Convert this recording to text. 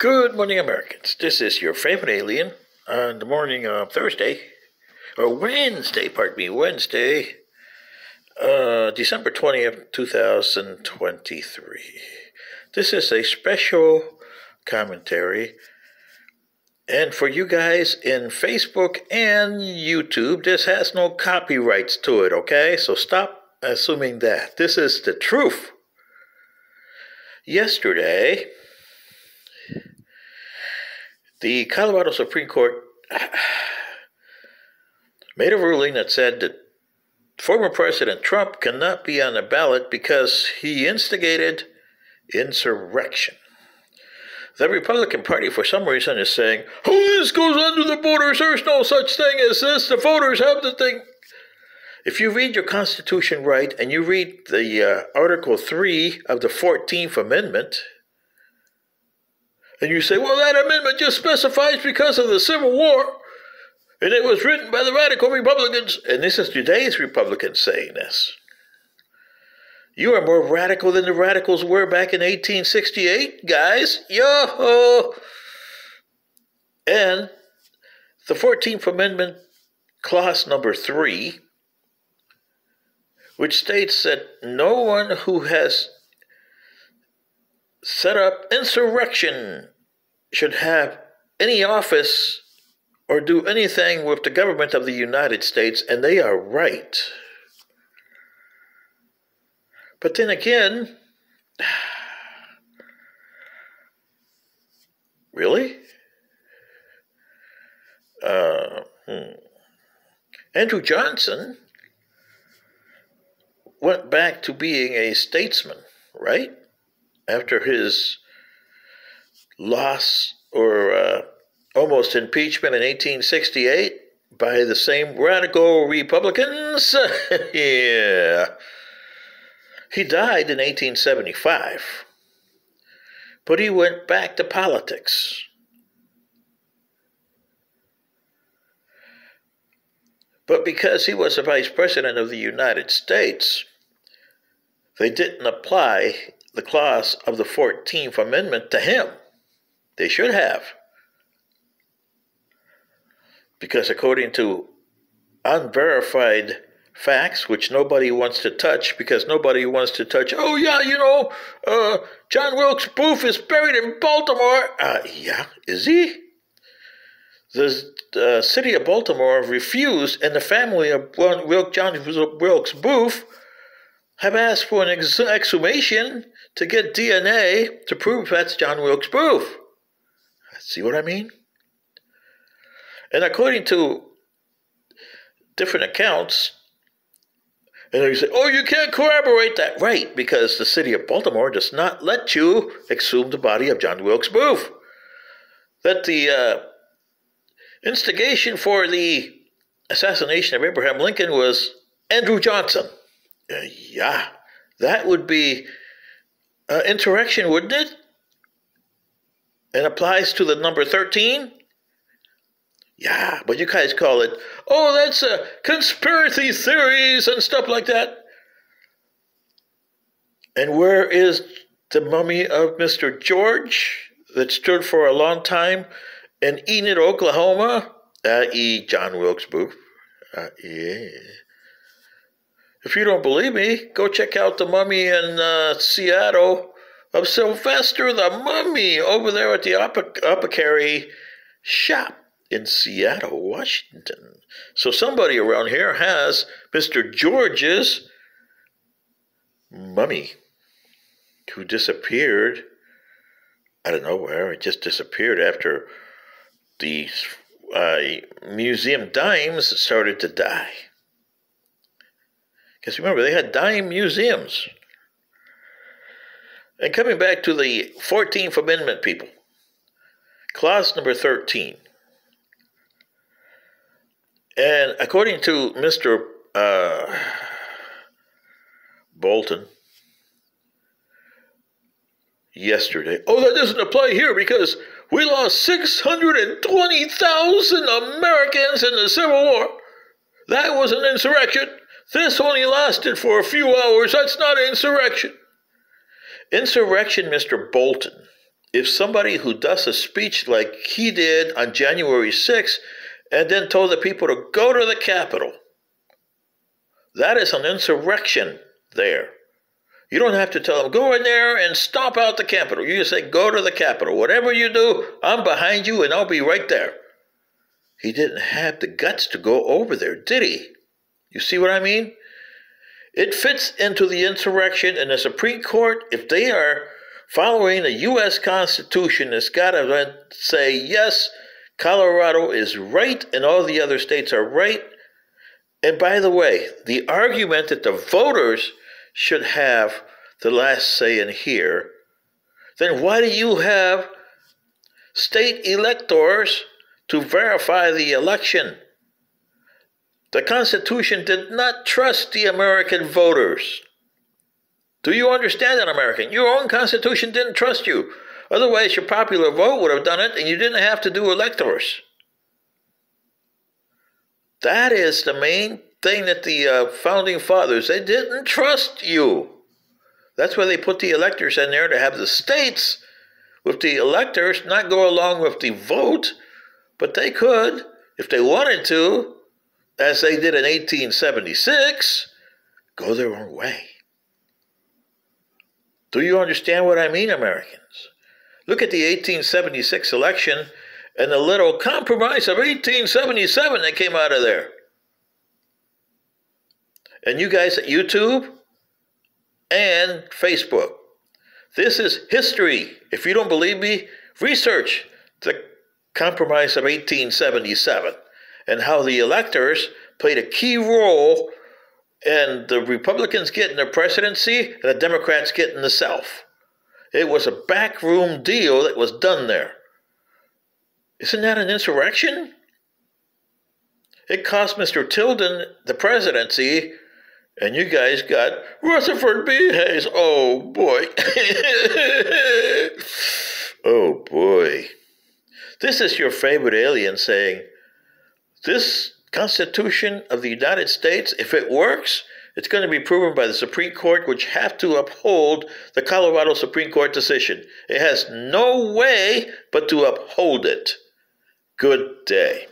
Good morning, Americans. This is your favorite alien on the morning of Thursday, or Wednesday, pardon me, Wednesday, December 20th, 2023. This is a special commentary, and for you guys in Facebook and YouTube, this has no copyrights to it, okay? So stop assuming that. This is the truth. Yesterday, the Colorado Supreme Court made a ruling that said that former President Trump cannot be on the ballot because he instigated insurrection. The Republican Party, for some reason, is saying, oh, this goes under the borders. There's no such thing as this. The voters have the thing. If you read your Constitution right and you read the Article 3 of the 14th Amendment, and you say, well, that amendment just specifies because of the Civil War, and it was written by the radical Republicans, and this is today's Republicans saying this. You are more radical than the radicals were back in 1868, guys. Yo-ho! And the 14th Amendment, clause number 3, which states that no one who has set up insurrection should have any office or do anything with the government of the United States, and they are right. But then again, really? Andrew Johnson went back to being a statesman, right? After his loss or almost impeachment in 1868 by the same radical Republicans. Yeah. He died in 1875, but he went back to politics. But because he was the Vice President of the United States, they didn't apply the clause of the 14th Amendment to him. They should have. Because according to unverified facts, which nobody wants to touch, because nobody wants to touch, oh yeah, John Wilkes Booth is buried in Baltimore. Yeah, is he? The city of Baltimore refused, and the family of John Wilkes Booth have asked for an exhumation to get DNA to prove that's John Wilkes Booth. See what I mean? And according to different accounts, and you say, oh, you can't corroborate that. Right, because the city of Baltimore does not let you exhume the body of John Wilkes Booth. That the instigation for the assassination of Abraham Lincoln was Andrew Johnson. Yeah, that would be insurrection, wouldn't it? And applies to the number 13? Yeah, but you guys call it, oh, that's conspiracy theories and stuff like that. And where is the mummy of Mr. George that stood for a long time in Enid, Oklahoma? i.e. John Wilkes Booth. Yeah. If you don't believe me, go check out the mummy in Seattle of Sylvester the Mummy over there at the apothecary shop in Seattle, Washington. So somebody around here has Mr. George's mummy who disappeared out of nowhere. It just disappeared after the museum dimes started to die. Because remember, they had dime museums. And coming back to the 14th Amendment, people, clause number 13. And according to Mr. Bolton yesterday, oh, that doesn't apply here because we lost 620,000 Americans in the Civil War. That was an insurrection. This only lasted for a few hours. That's not insurrection. Insurrection, Mr. Bolton, if somebody who does a speech like he did on January 6th and then told the people to go to the Capitol, that is an insurrection there. You don't have to tell them, go in there and stomp out the Capitol. You just say, go to the Capitol. Whatever you do, I'm behind you and I'll be right there. He didn't have the guts to go over there, did he? You see what I mean? It fits into the insurrection, and the Supreme Court, if they are following the U.S. Constitution, has got to say, yes, Colorado is right and all the other states are right. And by the way, the argument that the voters should have the last say in here, then why do you have state electors to verify the election? The Constitution did not trust the American voters. Do you understand that, American? Your own Constitution didn't trust you. Otherwise, your popular vote would have done it, and you didn't have to do electors. That is the main thing that the founding fathers, they didn't trust you. That's why they put the electors in there, to have the states with the electors not go along with the vote, but they could, if they wanted to, as they did in 1876, go their own way. Do you understand what I mean, Americans? Look at the 1876 election and the little compromise of 1877 that came out of there. And you guys at YouTube and Facebook, this is history. If you don't believe me, research the compromise of 1877 and how the electors played a key role in the Republicans getting the presidency and the Democrats getting the South. It was a backroom deal that was done there. Isn't that an insurrection? It cost Mr. Tilden the presidency, and you guys got Rutherford B. Hayes. Oh, boy. Oh, boy. This is your favorite alien saying, this Constitution of the United States, if it works, it's going to be proven by the Supreme Court, which have to uphold the Colorado Supreme Court decision. It has no way but to uphold it. Good day.